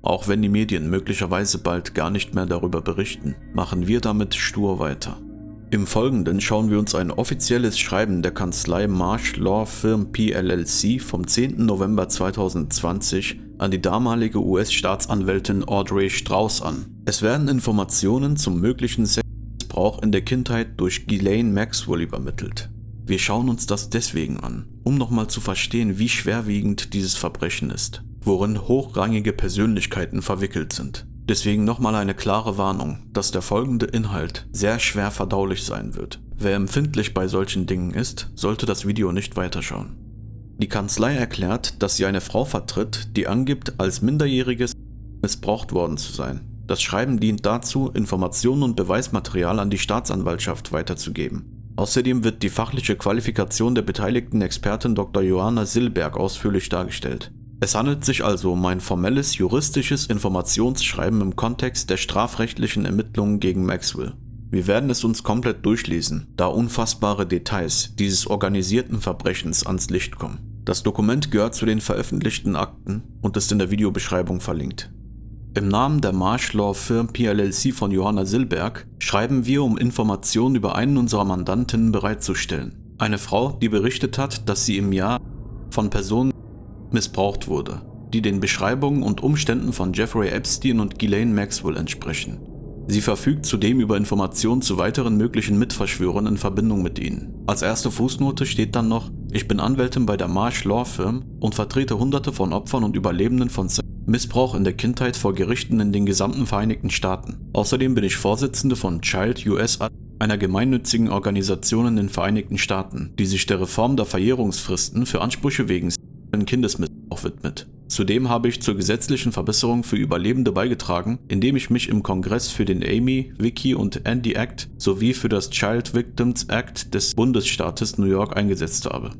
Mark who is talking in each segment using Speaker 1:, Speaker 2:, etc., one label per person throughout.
Speaker 1: Auch wenn die Medien möglicherweise bald gar nicht mehr darüber berichten, machen wir damit stur weiter. Im Folgenden schauen wir uns ein offizielles Schreiben der Kanzlei Marsh Law Firm PLLC vom 10. November 2020 an die damalige US-Staatsanwältin Audrey Strauss an. Es werden Informationen zum möglichen Sexmissbrauch in der Kindheit durch Ghislaine Maxwell übermittelt. Wir schauen uns das deswegen an, um nochmal zu verstehen, wie schwerwiegend dieses Verbrechen ist, worin hochrangige Persönlichkeiten verwickelt sind. Deswegen nochmal eine klare Warnung, dass der folgende Inhalt sehr schwer verdaulich sein wird. Wer empfindlich bei solchen Dingen ist, sollte das Video nicht weiterschauen. Die Kanzlei erklärt, dass sie eine Frau vertritt, die angibt, als Minderjähriges missbraucht worden zu sein. Das Schreiben dient dazu, Informationen und Beweismaterial an die Staatsanwaltschaft weiterzugeben. Außerdem wird die fachliche Qualifikation der beteiligten Expertin Dr. Johanna Silberg ausführlich dargestellt. Es handelt sich also um ein formelles juristisches Informationsschreiben im Kontext der strafrechtlichen Ermittlungen gegen Maxwell. Wir werden es uns komplett durchlesen, da unfassbare Details dieses organisierten Verbrechens ans Licht kommen. Das Dokument gehört zu den veröffentlichten Akten und ist in der Videobeschreibung verlinkt. Im Namen der Marsh Law Firm PLLC von Johanna Silberg schreiben wir, um Informationen über einen unserer Mandantinnen bereitzustellen. Eine Frau, die berichtet hat, dass sie im Jahr von Personen missbraucht wurde, die den Beschreibungen und Umständen von Jeffrey Epstein und Ghislaine Maxwell entsprechen. Sie verfügt zudem über Informationen zu weiteren möglichen Mitverschwörern in Verbindung mit ihnen. Als erste Fußnote steht dann noch: Ich bin Anwältin bei der Marsh Law Firm und vertrete Hunderte von Opfern und Überlebenden von Missbrauch in der Kindheit vor Gerichten in den gesamten Vereinigten Staaten. Außerdem bin ich Vorsitzende von Child US, einer gemeinnützigen Organisation in den Vereinigten Staaten, die sich der Reform der Verjährungsfristen für Ansprüche wegen Kindesmissbrauch widmet. Zudem habe ich zur gesetzlichen Verbesserung für Überlebende beigetragen, indem ich mich im Kongress für den Amy, Vicky und Andy Act sowie für das Child Victims Act des Bundesstaates New York eingesetzt habe.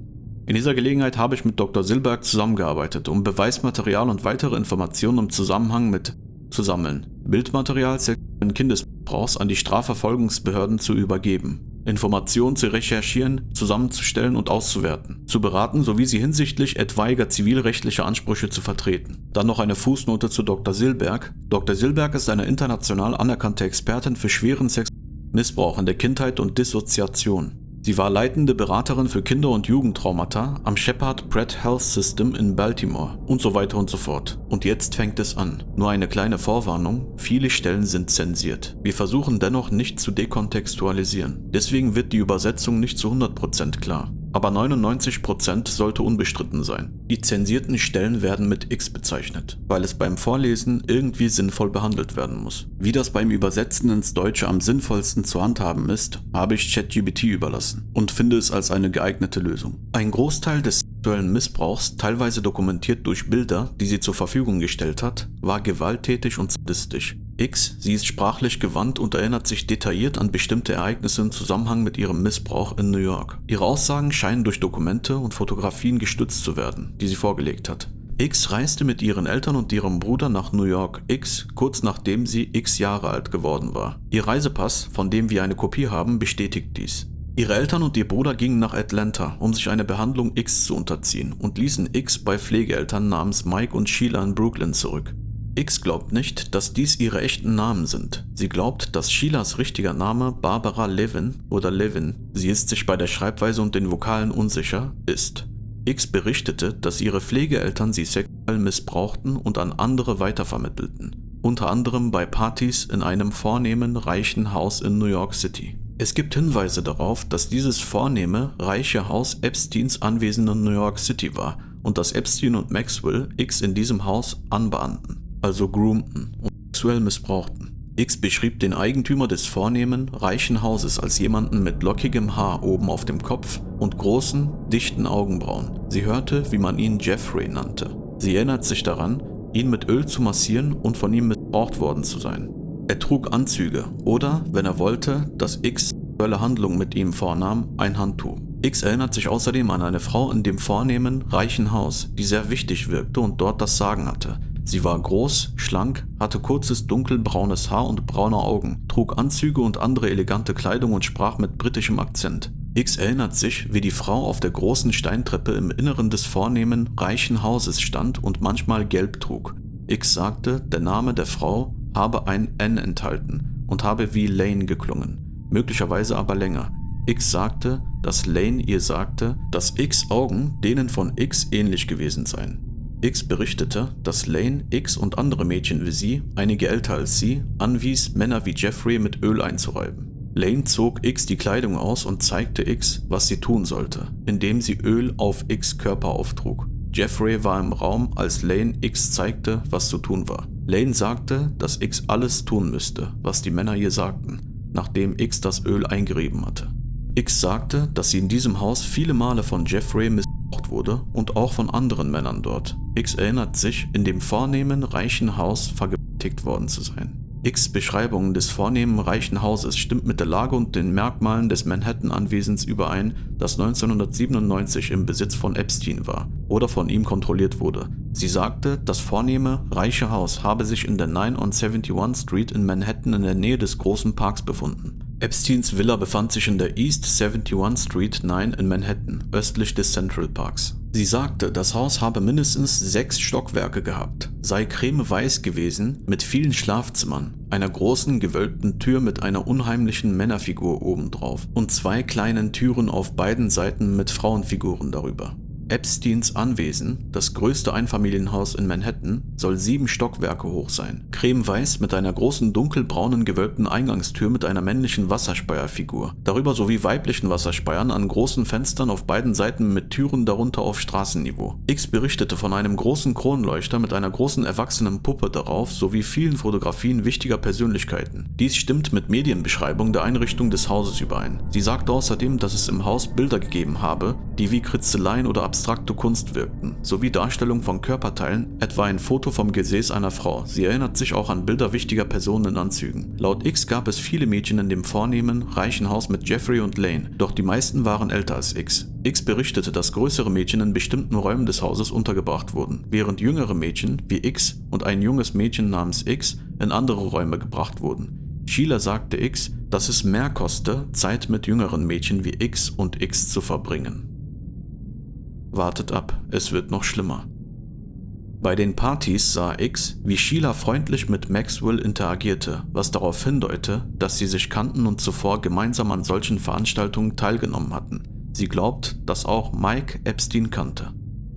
Speaker 1: In dieser Gelegenheit habe ich mit Dr. Silberg zusammengearbeitet, um Beweismaterial und weitere Informationen im Zusammenhang mit zu sammeln, Bildmaterial sexuellen Kindesmissbrauchs an die Strafverfolgungsbehörden zu übergeben, Informationen zu recherchieren, zusammenzustellen und auszuwerten, zu beraten sowie sie hinsichtlich etwaiger zivilrechtlicher Ansprüche zu vertreten. Dann noch eine Fußnote zu Dr. Silberg. Dr. Silberg ist eine international anerkannte Expertin für schweren Sexmissbrauch in der Kindheit und Dissoziation. Sie war leitende Beraterin für Kinder- und Jugendtraumata am Shepherd Pratt Health System in Baltimore und so weiter und so fort. Und jetzt fängt es an. Nur eine kleine Vorwarnung, viele Stellen sind zensiert. Wir versuchen dennoch nicht zu dekontextualisieren. Deswegen wird die Übersetzung nicht zu 100% klar. Aber 99% sollte unbestritten sein. Die zensierten Stellen werden mit X bezeichnet, weil es beim Vorlesen irgendwie sinnvoll behandelt werden muss. Wie das beim Übersetzen ins Deutsche am sinnvollsten zu handhaben ist, habe ich ChatGPT überlassen und finde es als eine geeignete Lösung. Ein Großteil des sexuellen Missbrauchs, teilweise dokumentiert durch Bilder, die sie zur Verfügung gestellt hat, war gewalttätig und sadistisch. X, sie ist sprachlich gewandt und erinnert sich detailliert an bestimmte Ereignisse im Zusammenhang mit ihrem Missbrauch in New York. Ihre Aussagen scheinen durch Dokumente und Fotografien gestützt zu werden, die sie vorgelegt hat. X reiste mit ihren Eltern und ihrem Bruder nach New York X, kurz nachdem sie X Jahre alt geworden war. Ihr Reisepass, von dem wir eine Kopie haben, bestätigt dies. Ihre Eltern und ihr Bruder gingen nach Atlanta, um sich eine Behandlung X zu unterziehen und ließen X bei Pflegeeltern namens Mike und Sheila in Brooklyn zurück. X glaubt nicht, dass dies ihre echten Namen sind. Sie glaubt, dass Sheilas richtiger Name Barbara Levin oder Levin, sie ist sich bei der Schreibweise und den Vokalen unsicher, ist. X berichtete, dass ihre Pflegeeltern sie sexuell missbrauchten und an andere weitervermittelten, unter anderem bei Partys in einem vornehmen, reichen Haus in New York City. Es gibt Hinweise darauf, dass dieses vornehme, reiche Haus Epsteins Anwesen in New York City war und dass Epstein und Maxwell X in diesem Haus anbahnten, also groomten und sexuell missbrauchten. X beschrieb den Eigentümer des vornehmen, reichen Hauses als jemanden mit lockigem Haar oben auf dem Kopf und großen, dichten Augenbrauen. Sie hörte, wie man ihn Jeffrey nannte. Sie erinnert sich daran, ihn mit Öl zu massieren und von ihm missbraucht worden zu sein. Er trug Anzüge oder, wenn er wollte, dass X sexuelle Handlungen mit ihm vornahm, ein Handtuch. X erinnert sich außerdem an eine Frau in dem vornehmen, reichen Haus, die sehr wichtig wirkte und dort das Sagen hatte. Sie war groß, schlank, hatte kurzes dunkelbraunes Haar und braune Augen, trug Anzüge und andere elegante Kleidung und sprach mit britischem Akzent. X erinnert sich, wie die Frau auf der großen Steintreppe im Inneren des vornehmen, reichen Hauses stand und manchmal gelb trug. X sagte, der Name der Frau habe ein N enthalten und habe wie Lane geklungen, möglicherweise aber länger. X sagte, dass Lane ihr sagte, dass X Augen denen von X ähnlich gewesen seien. X berichtete, dass Lane X und andere Mädchen wie sie, einige älter als sie, anwies, Männer wie Jeffrey mit Öl einzureiben. Lane zog X die Kleidung aus und zeigte X, was sie tun sollte, indem sie Öl auf X Körper auftrug. Jeffrey war im Raum, als Lane X zeigte, was zu tun war. Lane sagte, dass X alles tun müsste, was die Männer ihr sagten, nachdem X das Öl eingerieben hatte. X sagte, dass sie in diesem Haus viele Male von Jeffrey missbraucht wurde und auch von anderen Männern dort. X erinnert sich, in dem vornehmen, reichen Haus vergewaltigt worden zu sein. X' Beschreibung des vornehmen, reichen Hauses stimmt mit der Lage und den Merkmalen des Manhattan-Anwesens überein, das 1997 im Besitz von Epstein war oder von ihm kontrolliert wurde. Sie sagte, das vornehme, reiche Haus habe sich in der 9 on 71 Street in Manhattan in der Nähe des großen Parks befunden. Epsteins Villa befand sich in der East 71 Street 9 in Manhattan, östlich des Central Parks. Sie sagte, das Haus habe mindestens 6 Stockwerke gehabt, sei cremeweiß gewesen, mit vielen Schlafzimmern, einer großen gewölbten Tür mit einer unheimlichen Männerfigur obendrauf und 2 kleinen Türen auf beiden Seiten mit Frauenfiguren darüber. Epsteins Anwesen, das größte Einfamilienhaus in Manhattan, soll 7 Stockwerke hoch sein. Cremeweiß mit einer großen dunkelbraunen gewölbten Eingangstür mit einer männlichen Wasserspeierfigur. Darüber sowie weiblichen Wasserspeiern an großen Fenstern auf beiden Seiten mit Türen darunter auf Straßenniveau. X berichtete von einem großen Kronleuchter mit einer großen erwachsenen Puppe darauf sowie vielen Fotografien wichtiger Persönlichkeiten. Dies stimmt mit Medienbeschreibung der Einrichtung des Hauses überein. Sie sagte außerdem, dass es im Haus Bilder gegeben habe, die wie Kritzeleien oder abstrakte Kunst wirkten, sowie Darstellung von Körperteilen, etwa ein Foto vom Gesäß einer Frau. Sie erinnert sich auch an Bilder wichtiger Personen in Anzügen. Laut X gab es viele Mädchen in dem vornehmen, reichen Haus mit Jeffrey und Lane, doch die meisten waren älter als X. X berichtete, dass größere Mädchen in bestimmten Räumen des Hauses untergebracht wurden, während jüngere Mädchen wie X und ein junges Mädchen namens X in andere Räume gebracht wurden. Sheila sagte X, dass es mehr koste, Zeit mit jüngeren Mädchen wie X und X zu verbringen. Wartet ab, es wird noch schlimmer. Bei den Partys sah X, wie Sheila freundlich mit Maxwell interagierte, was darauf hindeutete, dass sie sich kannten und zuvor gemeinsam an solchen Veranstaltungen teilgenommen hatten. Sie glaubt, dass auch Mike Epstein kannte.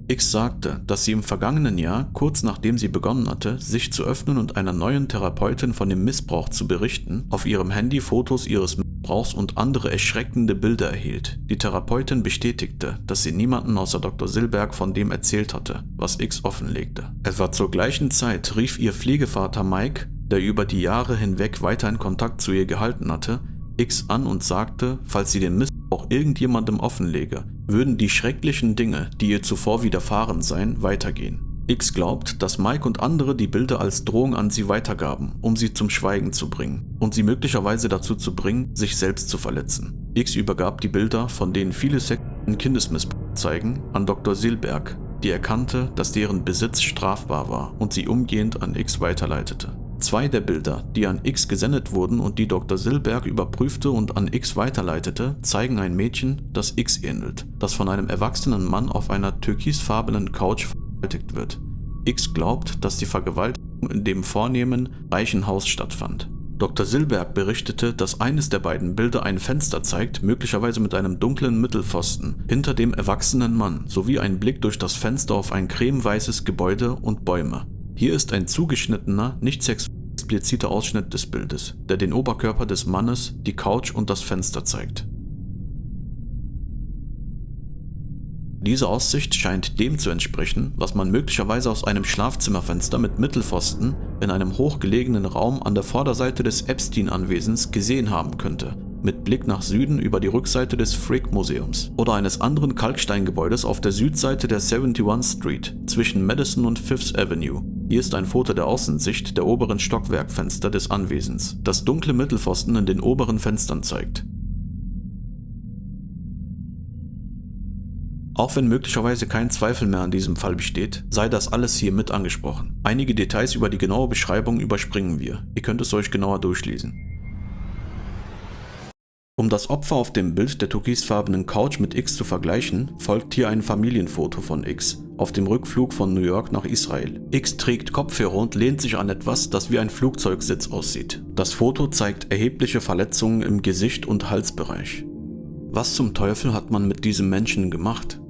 Speaker 1: X sagte, dass sie im vergangenen Jahr, kurz nachdem sie begonnen hatte, sich zu öffnen und einer neuen Therapeutin von dem Missbrauch zu berichten, auf ihrem Handy Fotos ihres Missbrauchs und andere erschreckende Bilder erhielt. Die Therapeutin bestätigte, dass sie niemanden außer Dr. Silberg von dem erzählt hatte, was X offenlegte. Etwa zur gleichen Zeit rief ihr Pflegevater Mike, der über die Jahre hinweg weiterhin Kontakt zu ihr gehalten hatte, X an und sagte, falls sie den Missbrauch irgendjemandem offenlege, würden die schrecklichen Dinge, die ihr zuvor widerfahren seien, weitergehen. X glaubt, dass Mike und andere die Bilder als Drohung an sie weitergaben, um sie zum Schweigen zu bringen und sie möglicherweise dazu zu bringen, sich selbst zu verletzen. X übergab die Bilder, von denen viele sexuellen Kindesmissbrauch zeigen, an Dr. Silberg, die erkannte, dass deren Besitz strafbar war und sie umgehend an X weiterleitete. 2 der Bilder, die an X gesendet wurden und die Dr. Silberg überprüfte und an X weiterleitete, zeigen ein Mädchen, das X ähnelt, das von einem erwachsenen Mann auf einer türkisfarbenen Couch vergewaltigt wird. X glaubt, dass die Vergewaltigung in dem vornehmen, reichen Haus stattfand. Dr. Silberg berichtete, dass eines der beiden Bilder ein Fenster zeigt, möglicherweise mit einem dunklen Mittelpfosten, hinter dem erwachsenen Mann, sowie ein Blick durch das Fenster auf ein cremeweißes Gebäude und Bäume. Hier ist ein zugeschnittener, nicht sexuell expliziter Ausschnitt des Bildes, der den Oberkörper des Mannes, die Couch und das Fenster zeigt. Diese Aussicht scheint dem zu entsprechen, was man möglicherweise aus einem Schlafzimmerfenster mit Mittelpfosten in einem hochgelegenen Raum an der Vorderseite des Epstein-Anwesens gesehen haben könnte, mit Blick nach Süden über die Rückseite des Frick-Museums oder eines anderen Kalksteingebäudes auf der Südseite der 71 Street zwischen Madison und Fifth Avenue. Hier ist ein Foto der Außensicht der oberen Stockwerkfenster des Anwesens, das dunkle Mittelpfosten in den oberen Fenstern zeigt. Auch wenn möglicherweise kein Zweifel mehr an diesem Fall besteht, sei das alles hier mit angesprochen. Einige Details über die genaue Beschreibung überspringen wir. Ihr könnt es euch genauer durchlesen. Um das Opfer auf dem Bild der türkisfarbenen Couch mit X zu vergleichen, folgt hier ein Familienfoto von X auf dem Rückflug von New York nach Israel. X trägt Kopfhörer und lehnt sich an etwas, das wie ein Flugzeugsitz aussieht. Das Foto zeigt erhebliche Verletzungen im Gesicht- und Halsbereich. Was zum Teufel hat man mit diesem Menschen gemacht?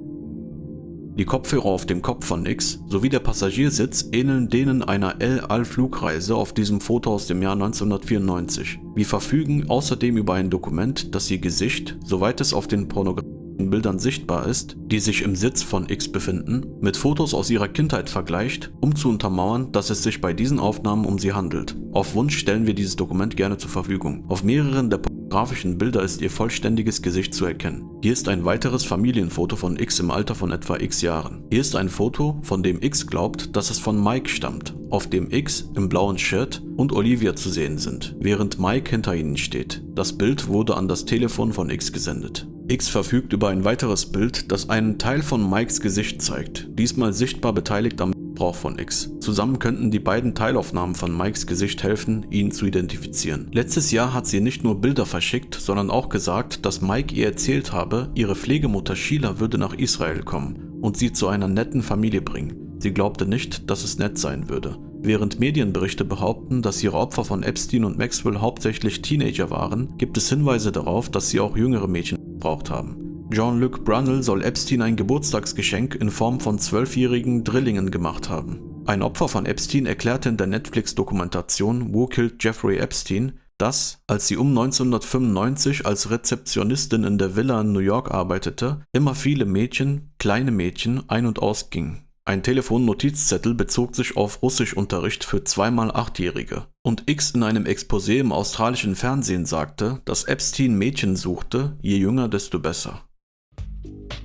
Speaker 1: Die Kopfhörer auf dem Kopf von X sowie der Passagiersitz ähneln denen einer El Al-Flugreise auf diesem Foto aus dem Jahr 1994. Wir verfügen außerdem über ein Dokument, das ihr Gesicht, soweit es auf den pornografischen Bildern sichtbar ist, die sich im Sitz von X befinden, mit Fotos aus ihrer Kindheit vergleicht, um zu untermauern, dass es sich bei diesen Aufnahmen um sie handelt. Auf Wunsch stellen wir dieses Dokument gerne zur Verfügung. Auf mehreren der pornografischen Bilder ist ihr vollständiges Gesicht zu erkennen. Hier ist ein weiteres Familienfoto von X im Alter von etwa X Jahren. Hier ist ein Foto, von dem X glaubt, dass es von Mike stammt, auf dem X im blauen Shirt und Olivia zu sehen sind, während Mike hinter ihnen steht. Das Bild wurde an das Telefon von X gesendet. X verfügt über ein weiteres Bild, das einen Teil von Mikes Gesicht zeigt, diesmal sichtbar beteiligt am Missbrauch von X. Zusammen könnten die beiden Teilaufnahmen von Mikes Gesicht helfen, ihn zu identifizieren. Letztes Jahr hat sie nicht nur Bilder verschickt, sondern auch gesagt, dass Mike ihr erzählt habe, ihre Pflegemutter Sheila würde nach Israel kommen und sie zu einer netten Familie bringen. Sie glaubte nicht, dass es nett sein würde. Während Medienberichte behaupten, dass ihre Opfer von Epstein und Maxwell hauptsächlich Teenager waren, gibt es Hinweise darauf, dass sie auch jüngere Mädchen missbraucht haben. Jean-Luc Brunel soll Epstein ein Geburtstagsgeschenk in Form von 12-jährigen Drillingen gemacht haben. Ein Opfer von Epstein erklärte in der Netflix-Dokumentation Who Killed Jeffrey Epstein, dass, als sie um 1995 als Rezeptionistin in der Villa in New York arbeitete, immer viele Mädchen, kleine Mädchen, ein- und ausgingen. Ein Telefonnotizzettel bezog sich auf Russischunterricht für 2x8-Jährige. Und X in einem Exposé im australischen Fernsehen sagte, dass Epstein Mädchen suchte, je jünger, desto besser.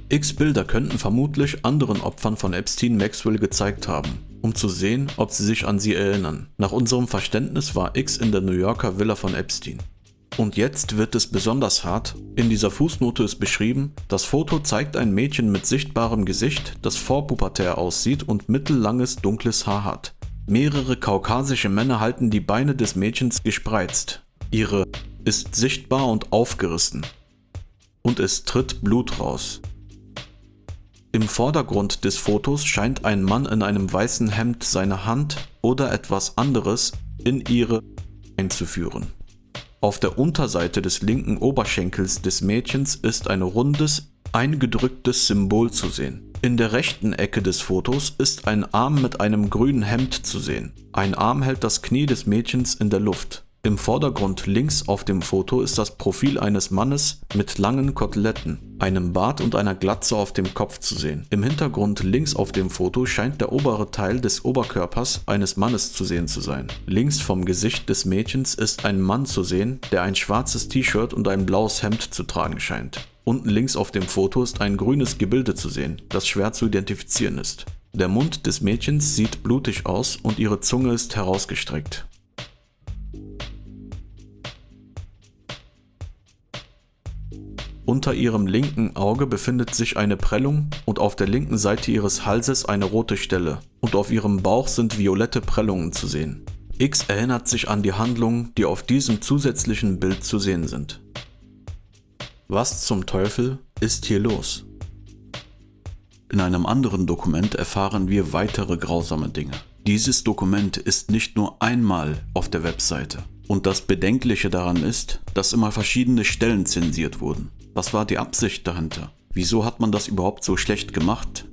Speaker 1: X Bilder könnten vermutlich anderen Opfern von Epstein Maxwell gezeigt haben, um zu sehen, ob sie sich an sie erinnern. Nach unserem Verständnis war X in der New Yorker Villa von Epstein. Und jetzt wird es besonders hart. In dieser Fußnote ist beschrieben, das Foto zeigt ein Mädchen mit sichtbarem Gesicht, das vorpubertär aussieht und mittellanges dunkles Haar hat. Mehrere kaukasische Männer halten die Beine des Mädchens gespreizt. Ihre ist sichtbar und aufgerissen. Und es tritt Blut raus. Im Vordergrund des Fotos scheint ein Mann in einem weißen Hemd seine Hand oder etwas anderes in ihre einzuführen. Auf der Unterseite des linken Oberschenkels des Mädchens ist ein rundes, eingedrücktes Symbol zu sehen. In der rechten Ecke des Fotos ist ein Arm mit einem grünen Hemd zu sehen. Ein Arm hält das Knie des Mädchens in der Luft. Im Vordergrund links auf dem Foto ist das Profil eines Mannes mit langen Koteletten, einem Bart und einer Glatze auf dem Kopf zu sehen. Im Hintergrund links auf dem Foto scheint der obere Teil des Oberkörpers eines Mannes zu sehen zu sein. Links vom Gesicht des Mädchens ist ein Mann zu sehen, der ein schwarzes T-Shirt und ein blaues Hemd zu tragen scheint. Unten links auf dem Foto ist ein grünes Gebilde zu sehen, das schwer zu identifizieren ist. Der Mund des Mädchens sieht blutig aus und ihre Zunge ist herausgestreckt. Unter ihrem linken Auge befindet sich eine Prellung und auf der linken Seite ihres Halses eine rote Stelle und auf ihrem Bauch sind violette Prellungen zu sehen. X erinnert sich an die Handlungen, die auf diesem zusätzlichen Bild zu sehen sind. Was zum Teufel ist hier los? In einem anderen Dokument erfahren wir weitere grausame Dinge. Dieses Dokument ist nicht nur einmal auf der Webseite. Und das Bedenkliche daran ist, dass immer verschiedene Stellen zensiert wurden. Was war die Absicht dahinter? Wieso hat man das überhaupt so schlecht gemacht?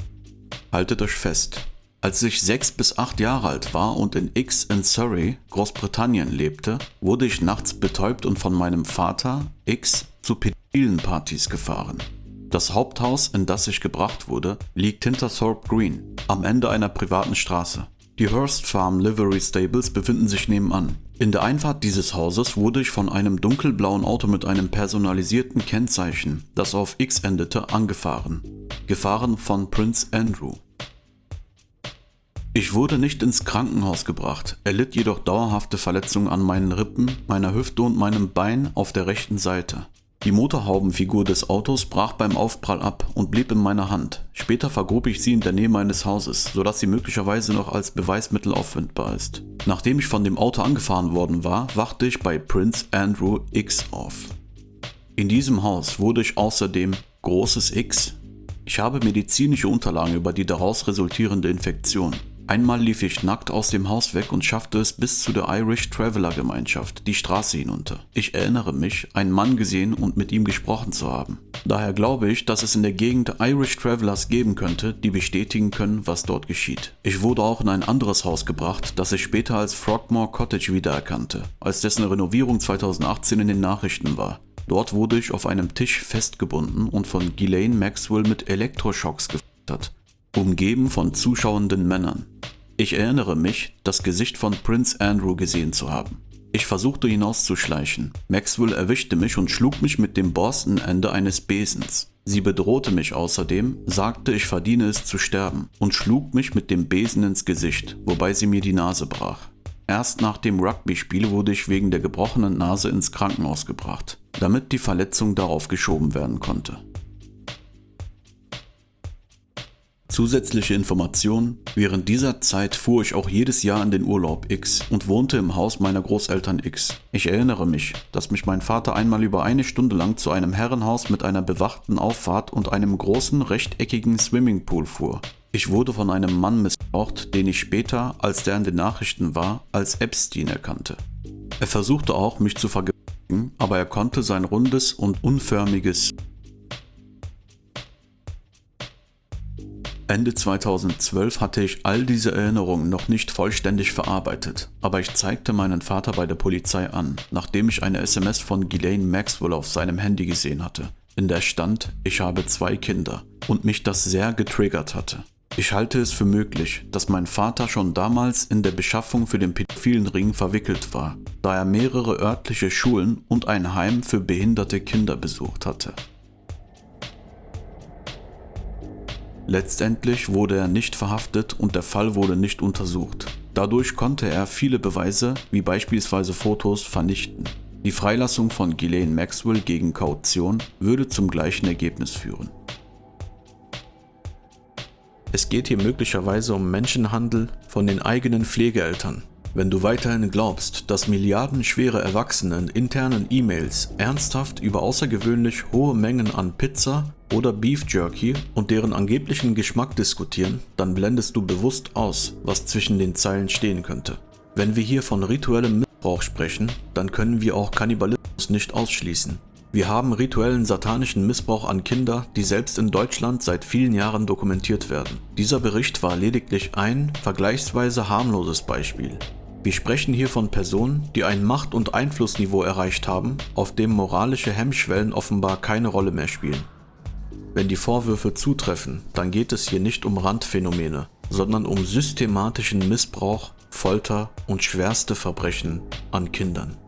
Speaker 1: Haltet euch fest. Als ich 6 bis 8 Jahre alt war und in X in Surrey, Großbritannien lebte, wurde ich nachts betäubt und von meinem Vater, X, zu pädophilen Partys gefahren. Das Haupthaus, in das ich gebracht wurde, liegt hinter Thorpe Green, am Ende einer privaten Straße. Die Hurst Farm Livery Stables befinden sich nebenan. In der Einfahrt dieses Hauses wurde ich von einem dunkelblauen Auto mit einem personalisierten Kennzeichen, das auf X endete, angefahren. Gefahren von Prince Andrew. Ich wurde nicht ins Krankenhaus gebracht, erlitt jedoch dauerhafte Verletzungen an meinen Rippen, meiner Hüfte und meinem Bein auf der rechten Seite. Die Motorhaubenfigur des Autos brach beim Aufprall ab und blieb in meiner Hand. Später vergrub ich sie in der Nähe meines Hauses, sodass sie möglicherweise noch als Beweismittel auffindbar ist. Nachdem ich von dem Auto angefahren worden war, wachte ich bei Prince Andrew X auf. In diesem Haus wurde ich außerdem großes X. Ich habe medizinische Unterlagen über die daraus resultierende Infektion. Einmal lief ich nackt aus dem Haus weg und schaffte es bis zu der Irish Traveller Gemeinschaft, die Straße hinunter. Ich erinnere mich, einen Mann gesehen und mit ihm gesprochen zu haben. Daher glaube ich, dass es in der Gegend Irish Travellers geben könnte, die bestätigen können, was dort geschieht. Ich wurde auch in ein anderes Haus gebracht, das ich später als Frogmore Cottage wiedererkannte, als dessen Renovierung 2018 in den Nachrichten war. Dort wurde ich auf einem Tisch festgebunden und von Ghislaine Maxwell mit Elektroschocks gefüttert, umgeben von zuschauenden Männern. Ich erinnere mich, das Gesicht von Prince Andrew gesehen zu haben. Ich versuchte hinauszuschleichen. Maxwell erwischte mich und schlug mich mit dem Borstenende eines Besens. Sie bedrohte mich außerdem, sagte, ich verdiene es zu sterben und schlug mich mit dem Besen ins Gesicht, wobei sie mir die Nase brach. Erst nach dem Rugby-Spiel wurde ich wegen der gebrochenen Nase ins Krankenhaus gebracht, damit die Verletzung darauf geschoben werden konnte. Zusätzliche Information: Während dieser Zeit fuhr ich auch jedes Jahr in den Urlaub X und wohnte im Haus meiner Großeltern X. Ich erinnere mich, dass mich mein Vater einmal über eine Stunde lang zu einem Herrenhaus mit einer bewachten Auffahrt und einem großen rechteckigen Swimmingpool fuhr. Ich wurde von einem Mann missbraucht, den ich später, als der in den Nachrichten war, als Epstein erkannte. Er versuchte auch, mich zu vergewaltigen, aber er konnte sein rundes und unförmiges Ende 2012 hatte ich all diese Erinnerungen noch nicht vollständig verarbeitet, aber ich zeigte meinen Vater bei der Polizei an, nachdem ich eine SMS von Ghislaine Maxwell auf seinem Handy gesehen hatte, in der stand, ich habe 2 Kinder und mich das sehr getriggert hatte. Ich halte es für möglich, dass mein Vater schon damals in der Beschaffung für den pädophilen Ring verwickelt war, da er mehrere örtliche Schulen und ein Heim für behinderte Kinder besucht hatte. Letztendlich wurde er nicht verhaftet und der Fall wurde nicht untersucht. Dadurch konnte er viele Beweise, wie beispielsweise Fotos, vernichten. Die Freilassung von Ghislaine Maxwell gegen Kaution würde zum gleichen Ergebnis führen. Es geht hier möglicherweise um Menschenhandel von den eigenen Pflegeeltern. Wenn du weiterhin glaubst, dass milliardenschwere Erwachsene in internen E-Mails ernsthaft über außergewöhnlich hohe Mengen an Pizza oder Beef Jerky und deren angeblichen Geschmack diskutieren, dann blendest du bewusst aus, was zwischen den Zeilen stehen könnte. Wenn wir hier von rituellem Missbrauch sprechen, dann können wir auch Kannibalismus nicht ausschließen. Wir haben rituellen satanischen Missbrauch an Kinder, die selbst in Deutschland seit vielen Jahren dokumentiert werden. Dieser Bericht war lediglich ein vergleichsweise harmloses Beispiel. Wir sprechen hier von Personen, die ein Macht- und Einflussniveau erreicht haben, auf dem moralische Hemmschwellen offenbar keine Rolle mehr spielen. Wenn die Vorwürfe zutreffen, dann geht es hier nicht um Randphänomene, sondern um systematischen Missbrauch, Folter und schwerste Verbrechen an Kindern.